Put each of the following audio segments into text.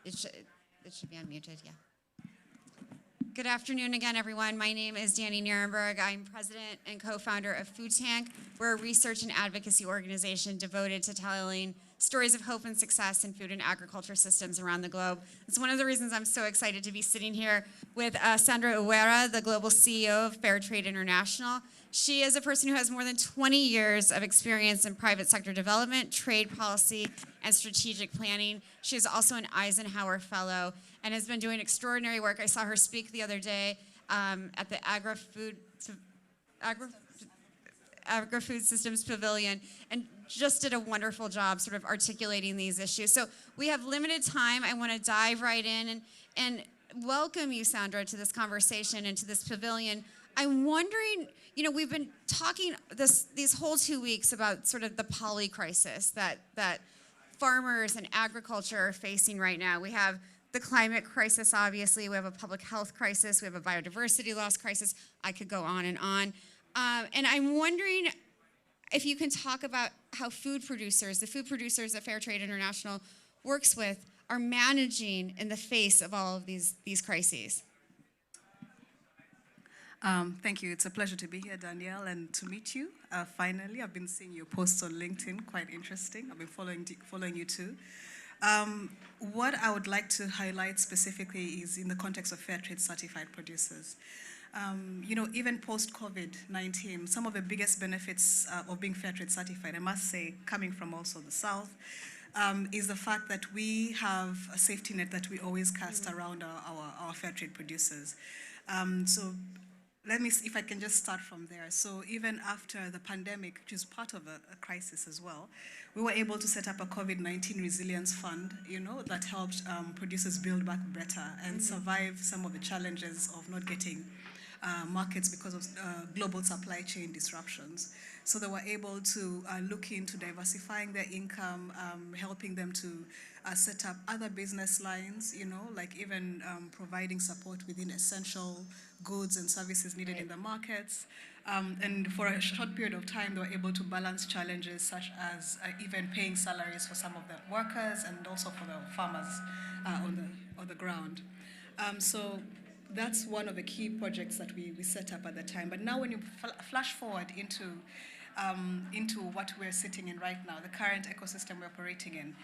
It should be unmuted, yeah. Good afternoon again, everyone. My name is Danny Nierenberg. I'm president and co-founder of Food Tank. We're a research and advocacy organization devoted to telling stories of hope and success in food and agriculture systems around the globe. It's one of the reasons I'm so excited to be sitting here with Sandra Uera, the global CEO of Fair Trade International. She is a person who has more than 20 years of experience in private sector development, trade policy, and strategic planning. She is also an Eisenhower Fellow and has been doing extraordinary work. I saw her speak the other day at the Agri-Food Systems Pavilion, and just did a wonderful job sort of articulating these issues. So we have limited time. I want to dive right in and welcome you, Sandra, to this conversation and to this pavilion. I'm wondering, you know, we've been talking these whole 2 weeks about sort of the poly crisis that farmers and agriculture are facing right now. We have the climate crisis, obviously. We have a public health crisis. We have a biodiversity loss crisis. I could go on. And I'm wondering if you can talk about how food producers, the food producers that Fair Trade International works with, are managing in the face of all of these crises. Thank you. It's a pleasure to be here, Danielle, and to meet you. Finally, I've been seeing your posts on LinkedIn, quite interesting. I've been following you too. What I would like to highlight specifically is in the context of fair trade certified producers. You know, even post-COVID-19, some of the biggest benefits of being fair trade certified, I must say, coming from also the South, is the fact that we have a safety net that we always cast around our fair trade producers. So let me see if I can just start from there. So even after the pandemic, which is part of a crisis as well, we were able to set up a COVID-19 resilience fund, you know, that helped producers build back better and survive some of the challenges of not getting markets because of global supply chain disruptions. So they were able to look into diversifying their income, helping them to set up other business lines, you know, like even providing support within essential goods and services needed in the markets. And for a short period of time, they were able to balance challenges such as even paying salaries for some of the workers and also for the farmers on the ground. So that's one of the key projects that we set up at the time. But now when you flash forward into what we're sitting in right now, the current ecosystem we're operating in,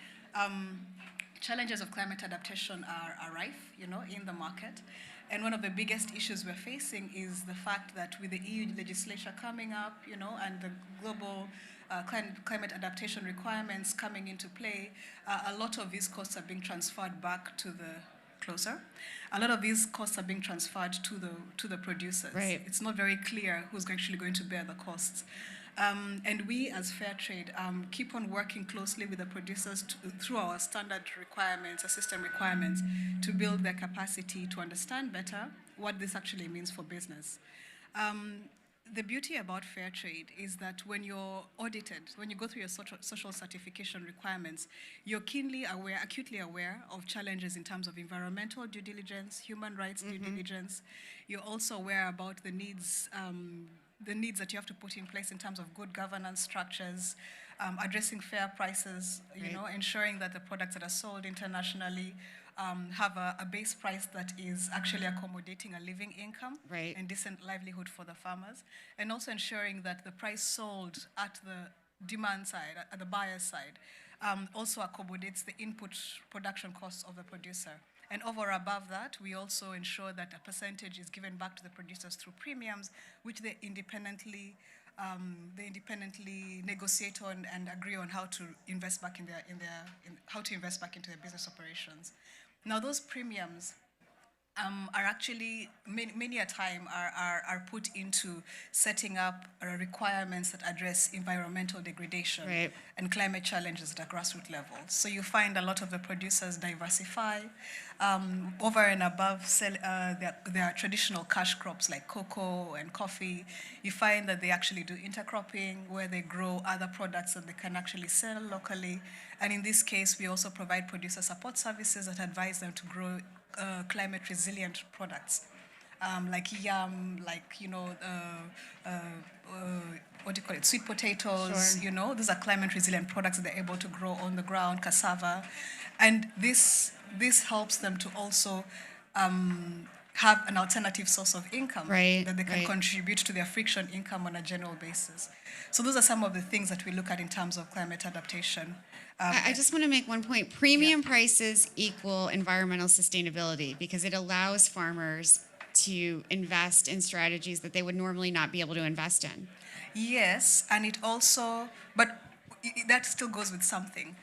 challenges of climate adaptation are rife, you know, in the market. And one of the biggest issues we're facing is the fact that with the EU legislation coming up, you know, and the global climate adaptation requirements coming into play, a lot of these costs are being transferred back to the A lot of these costs are being transferred to the producers. Right. It's not very clear who's actually going to bear the costs. And we, as Fair Trade, keep on working closely with the producers through our standard requirements, our system requirements, to build their capacity to understand better what this actually means for business. The beauty about fair trade is that when you're audited, when you go through your social certification requirements, you're acutely aware of challenges in terms of environmental due diligence, human rights due diligence. You're also aware about the needs that you have to put in place in terms of good governance structures, addressing fair prices, you know, ensuring that the products that are sold internationally have a base price that is actually accommodating a living income and decent livelihood for the farmers, and also ensuring that the price sold at the demand side, at the buyer side, also accommodates the input production costs of the producer. And over and above that, we also ensure that a percentage is given back to the producers through premiums, which they independently negotiate on and agree on how to invest back into their business operations. Now, those premiums are actually many a time are put into setting up requirements that address environmental degradation and climate challenges at a grassroots level. So you find a lot of the producers diversify over and above their traditional cash crops like cocoa and coffee. You find that they actually do intercropping, where they grow other products that they can actually sell locally. And in this case, we also provide producer support services that advise them to grow climate resilient products, like yam, like, you know, what do you call it, sweet potatoes, Sure. you know, these are climate resilient products that they're able to grow on the ground, cassava. And this helps them to also have an alternative source of income Right, that they can right. contribute to their friction income on a general basis. So those are some of the things that we look at in terms of climate adaptation. I just want to make one point. Premium prices equal environmental sustainability because it allows farmers to invest in strategies that they would normally not be able to invest in. Yes, and it also, but that still goes with something.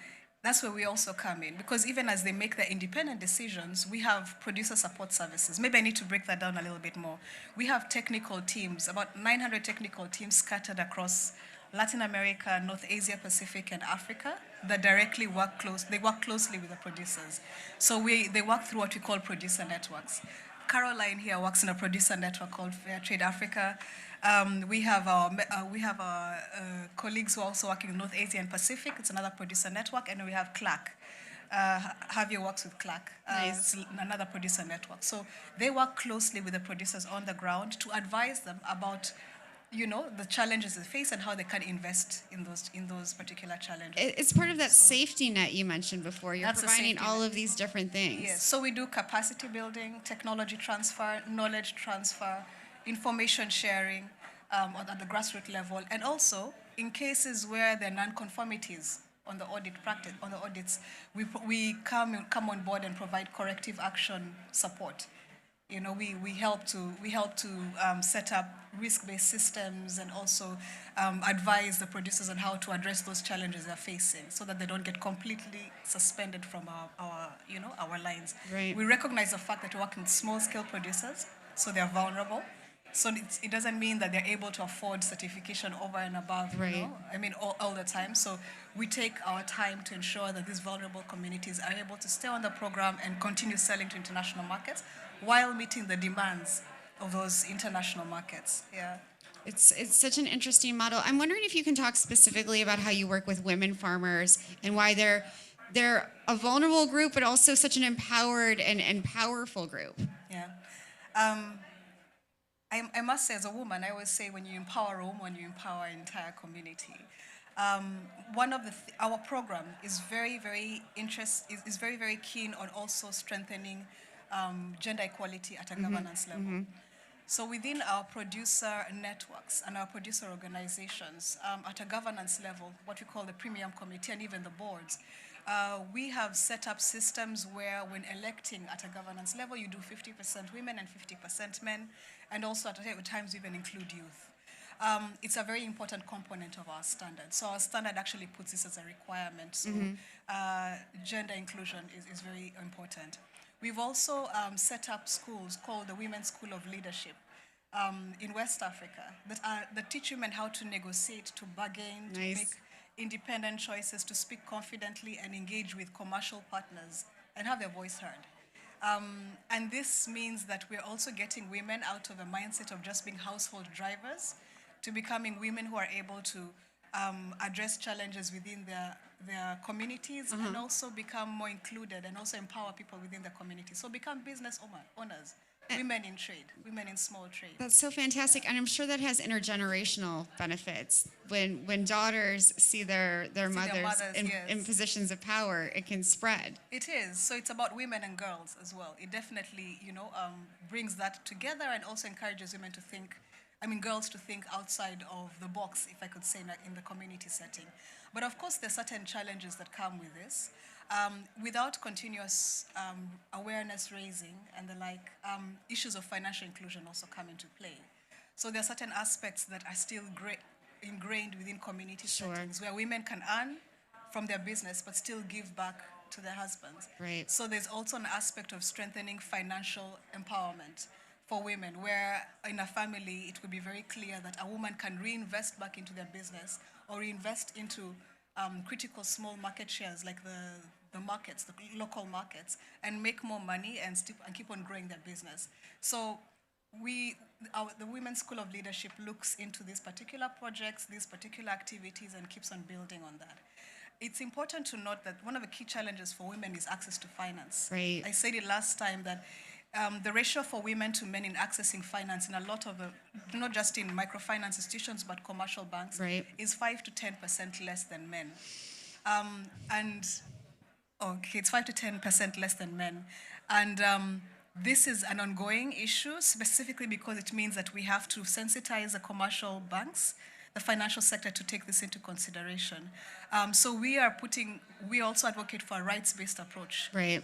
That's where we also come in because even as they make their independent decisions, we have producer support services. Maybe I need to break that down a little bit more. We have technical teams, about 900 technical teams scattered across Latin America, North Asia, Pacific, and Africa that directly work they work closely with the producers. So they work through what we call producer networks. Caroline here works in a producer network called Fair Trade Africa. We have our colleagues who are also working in North Asia and Pacific. It's another producer network, and we have CLAC. Javier works with CLAC. Nice. It's another producer network. So they work closely with the producers on the ground to advise them about, you know, the challenges they face and how they can invest in those particular challenges. It's part of that safety net you mentioned before. You're That's a providing safety all net. of these different things. Yes, so we do capacity building, technology transfer, knowledge transfer, information sharing at the grassroots level, and also in cases where there are non-conformities on the audits, we come on board and provide corrective action support. You know, we help to set up risk-based systems and also advise the producers on how to address those challenges they're facing, so that they don't get completely suspended from our lines. Right. We recognize the fact that we're working with small-scale producers, so they're vulnerable. So it doesn't mean that they're able to afford certification over and above, Right. you know, I mean, all the time. So we take our time to ensure that these vulnerable communities are able to stay on the program and continue selling to international markets while meeting the demands of those international markets. Yeah. It's such an interesting model. I'm wondering if you can talk specifically about how you work with women farmers and why they're a vulnerable group, but also such an empowered and powerful group. Yeah. I must say, as a woman, I always say when you empower a woman, you empower an entire community. One of our program is very, very very keen on also strengthening gender equality at a governance level. So within our producer networks and our producer organizations, at a governance level, what we call the premium committee and even the boards, we have set up systems where when electing at a governance level, you do 50% women and 50% men, and also at times we even include youth. It's a very important component of our standard. So our standard actually puts this as a requirement. So gender inclusion is very important. We've also set up schools called the Women's School of Leadership in West Africa that teach women how to negotiate, to bargain, to Nice. make independent choices, to speak confidently and engage with commercial partners and have their voice heard. And this means that we're also getting women out of a mindset of just being household drivers to becoming women who are able to address challenges within their communities and also become more included and also empower people within the community. So become business owners, women in trade, women in small trade. That's so fantastic, and I'm sure that has intergenerational benefits. When daughters see their mothers in yes. positions of power, it can spread. It is. So it's about women and girls as well. It definitely, brings that together and also encourages women to think, girls to think outside of the box, if I could say, in the community setting. But of course, there are certain challenges that come with this. Without continuous awareness raising and the like, issues of financial inclusion also come into play. So there are certain aspects that are still ingrained within community settings where women can earn from their business but still give back to their husbands. Right. So there's also an aspect of strengthening financial empowerment for women, where in a family it would be very clear that a woman can reinvest back into their business or reinvest into critical small market shares like the markets, the local markets, and make more money and keep on growing their business. So the Women's School of Leadership looks into these particular projects, these particular activities, and keeps on building on that. It's important to note that one of the key challenges for women is access to finance. Right. I said it last time that the ratio for women to men in accessing finance in a lot of the, not just in microfinance institutions, but commercial banks, Right. is 5 to 10% less than men. And okay, it's 5 to 10% less than men. And this is an ongoing issue, specifically because it means that we have to sensitize the commercial banks, the financial sector, to take this into consideration. So we also advocate for a rights-based approach, Right.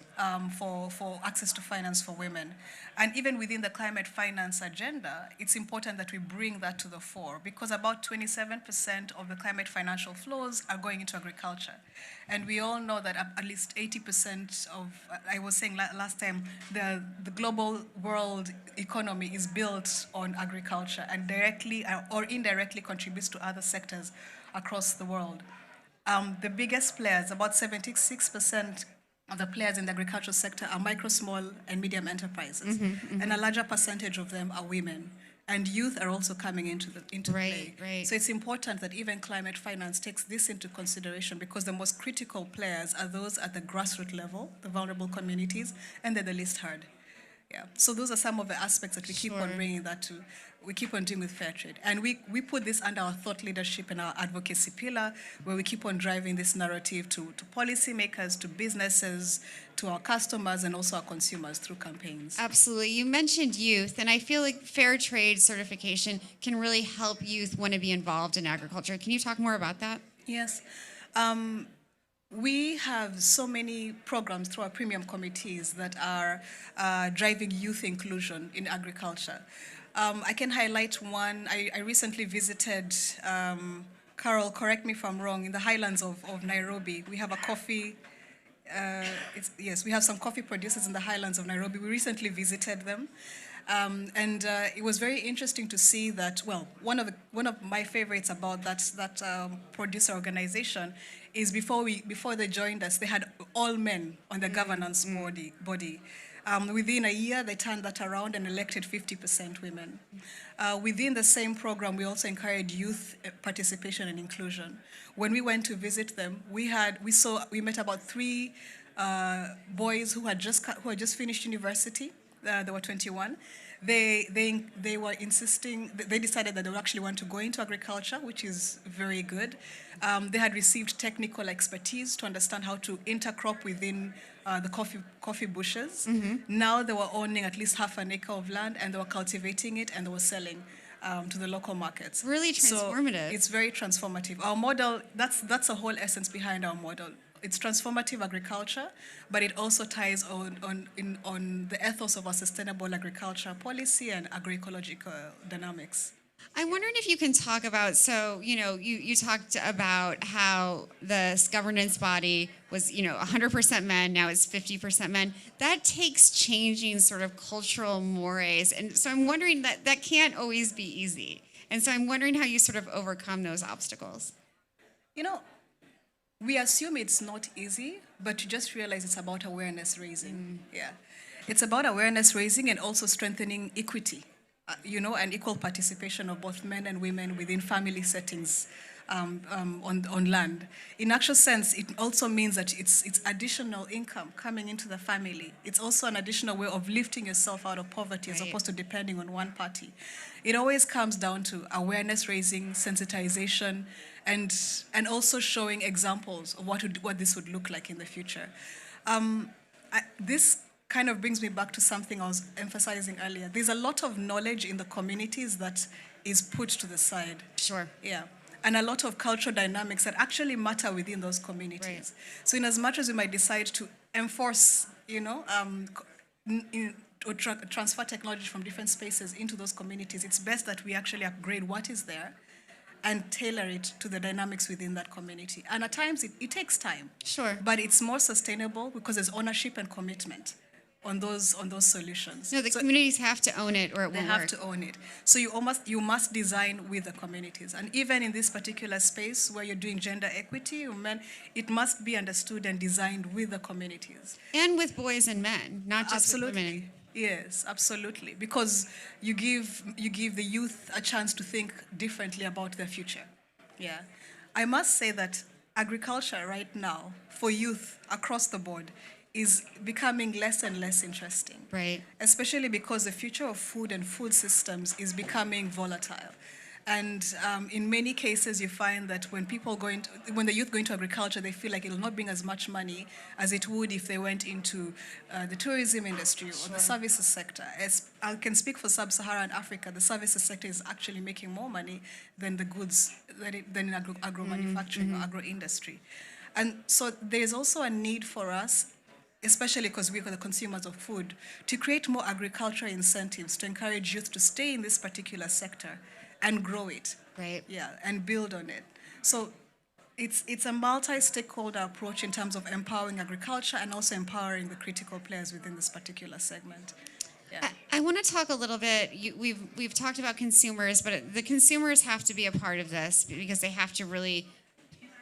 for access to finance for women. And even within the climate finance agenda, it's important that we bring that to the fore, because about 27% of the climate financial flows are going into agriculture. And we all know that at least 80% of, I was saying last time, the global world economy is built on agriculture and directly or indirectly contributes to other sectors across the world. The biggest players, about 76% of the players in the agricultural sector, are micro, small, and medium enterprises. And a larger percentage of them are women. And youth are also coming into play. Right. So it's important that even climate finance takes this into consideration, because the most critical players are those at the grassroots level, the vulnerable communities, and they're the least heard. Yeah. So those are some of the aspects that we keep on Sure. bringing that to. We keep on doing with fair trade. And we put this under our thought leadership and our advocacy pillar, where we keep on driving this narrative to policymakers, to businesses, to our customers, and also our consumers through campaigns. Absolutely. You mentioned youth, and I feel like fair trade certification can really help youth want to be involved in agriculture. Can you talk more about that? Yes. We have so many programs through our premium committees that are driving youth inclusion in agriculture. I can highlight one. I recently visited, Carol, correct me if I'm wrong, in the highlands of Nairobi. We have a coffee, yes, we have some coffee producers in the highlands of Nairobi. We recently visited them. And it was very interesting to see that, well, one of my favorites about that producer organization is before they joined us, they had all men on the governance body. Within a year, they turned that around and elected 50% women. Within the same program, we also encouraged youth participation and inclusion. When we went to visit them, we met about 3 boys who had just finished university. They were 21. They were insisting. They decided that they would actually want to go into agriculture, which is very good. They had received technical expertise to understand how to intercrop within the coffee bushes. Now they were owning at least half an acre of land, and they were cultivating it, and they were selling to the local markets. Really transformative. So it's very transformative. Our model, that's the whole essence behind our model. It's transformative agriculture, but it also ties on the ethos of our sustainable agriculture policy and agroecological dynamics. I'm wondering if you can talk about, so, you talked about how the governance body was, 100% men, now it's 50% men. That takes changing sort of cultural mores. And so I'm wondering that can't always be easy. And so I'm wondering how you sort of overcome those obstacles. We assume it's not easy, but you just realize it's about awareness raising. Yeah. It's about awareness raising and also strengthening equity, and equal participation of both men and women within family settings on land. In actual sense, it also means that it's additional income coming into the family. It's also an additional way of lifting yourself out of poverty as opposed to depending on one party. It always comes down to awareness raising, sensitization, and also showing examples of what this would look like in the future. This kind of brings me back to something I was emphasizing earlier. There's a lot of knowledge in the communities that is put to the side. Sure. Yeah. And a lot of cultural dynamics that actually matter within those communities. Right. So in as much as we might decide to enforce, or transfer technology from different spaces into those communities, it's best that we actually upgrade what is there and tailor it to the dynamics within that community. And at times, it takes time. Sure. But it's more sustainable because there's ownership and commitment on those solutions. No, the communities have to own it or it won't work. They have to own it. So you must design with the communities. And even in this particular space where you're doing gender equity, it must be understood and designed with the communities. And with boys and men, not just with women. Yes, absolutely. Because you give the youth a chance to think differently about their future. Yeah. I must say that agriculture right now for youth across the board is becoming less and less interesting. Right. Especially because the future of food and food systems is becoming volatile. And in many cases, you find that when when the youth go into agriculture, they feel like it will not bring as much money as it would if they went into the tourism industry or the services sector. As I can speak for sub-Saharan Africa, the services sector is actually making more money than the goods than in agro manufacturing or agro industry. And so there's also a need for us, especially because we are the consumers of food, to create more agricultural incentives to encourage youth to stay in this particular sector and grow it. Right. Yeah, and build on it. So it's a multi-stakeholder approach in terms of empowering agriculture and also empowering the critical players within this particular segment. Yeah. I want to talk a little bit. We've talked about consumers, but the consumers have to be a part of this because they have to really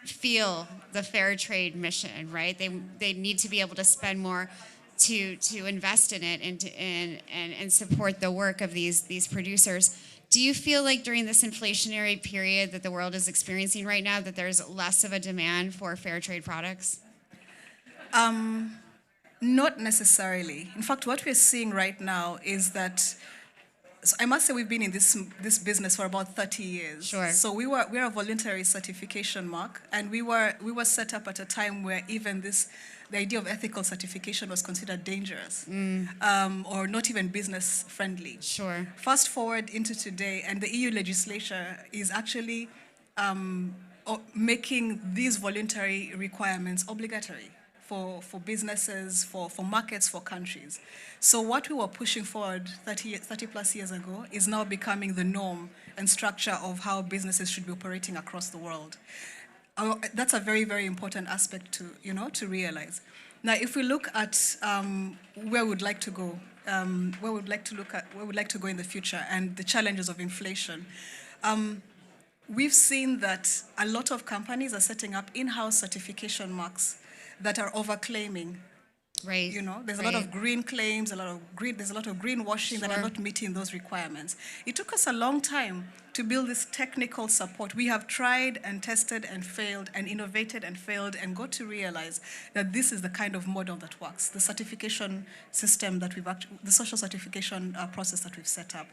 feel the fair trade mission, right? They need to be able to spend more to invest in it and support the work of these producers. Do you feel like during this inflationary period that the world is experiencing right now that there's less of a demand for fair trade products? Not necessarily. In fact, what we're seeing right now is that, so I must say we've been in this business for about 30 years. Sure. So we're a voluntary certification mark, and we were set up at a time where even the idea of ethical certification was considered dangerous, or not even business friendly. Sure. Fast forward into today, and the EU legislature is actually making these voluntary requirements obligatory for businesses, for markets, for countries. So what we were pushing forward 30 plus years ago is now becoming the norm and structure of how businesses should be operating across the world. That's a very, very important aspect to realize. Now, if we look at where we'd like to go, where we'd like to go in the future, and the challenges of inflation, we've seen that a lot of companies are setting up in-house certification marks that are overclaiming. Right. There's a lot of green claims, there's a lot of greenwashing that are not meeting those requirements. It took us a long time to build this technical support. We have tried and tested and failed and innovated and failed and got to realize that this is the kind of model that works. The certification system that the social certification process that we've set up.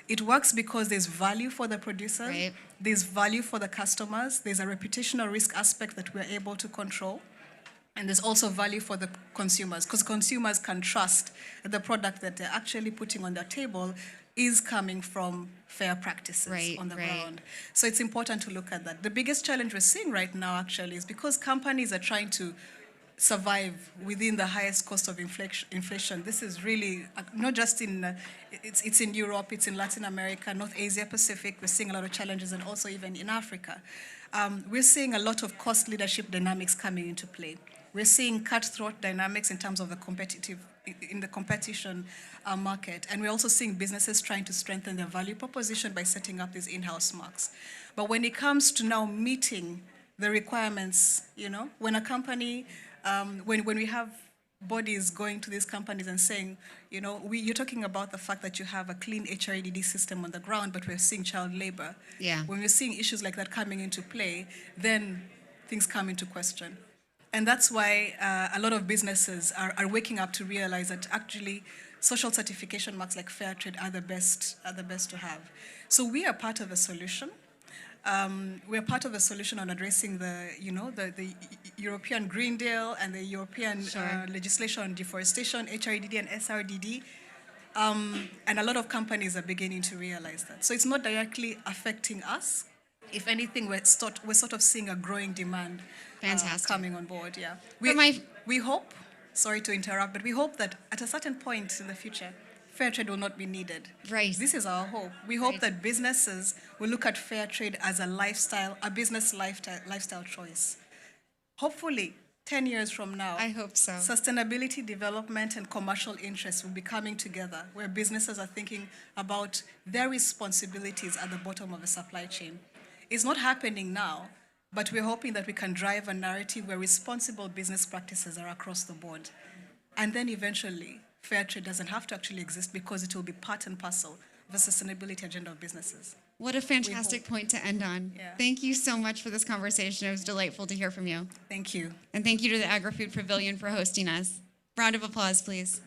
It works because there's value for the producers, right. There's value for the customers, there's a reputational risk aspect that we're able to control. And there's also value for the consumers, because consumers can trust that the product that they're actually putting on their table is coming from fair practices on the ground. So it's important to look at that. The biggest challenge we're seeing right now actually is because companies are trying to survive within the highest cost of inflation. This is really not just it's in Europe, it's in Latin America, North Asia Pacific. We're seeing a lot of challenges, and also even in Africa. We're seeing a lot of cost leadership dynamics coming into play. We're seeing cutthroat dynamics in terms of the competition market. And we're also seeing businesses trying to strengthen their value proposition by setting up these in-house marks. But when it comes to now meeting the requirements, when a company, when we have bodies going to these companies and saying, you're talking about the fact that you have a clean HREDD system on the ground, but we're seeing child labor. Yeah. When we're seeing issues like that coming into play, then things come into question. And that's why a lot of businesses are waking up to realize that actually social certification marks like fair trade are the best to have. So we are part of a solution. We're part of a solution on addressing the European Green Deal and the European legislation on deforestation, HRDD and SRDD. And a lot of companies are beginning to realize that. So it's not directly affecting us. If anything, we're sort of seeing a growing demand coming on board. Yeah, we hope. Sorry to interrupt, but we hope that at a certain point in the future, fair trade will not be needed. Right. This is our hope. We hope that businesses will look at fair trade as a business lifestyle choice. Hopefully, 10 years from now, I hope so. Sustainability, development, and commercial interests will be coming together, where businesses are thinking about their responsibilities at the bottom of the supply chain. It's not happening now, but we're hoping that we can drive a narrative where responsible business practices are across the board. And then eventually, fair trade doesn't have to actually exist because it will be part and parcel of the sustainability agenda of businesses. What a fantastic point to end on. Yeah. Thank you so much for this conversation. It was delightful to hear from you. Thank you. And thank you to the Agri-Food Pavilion for hosting us. Round of applause, please.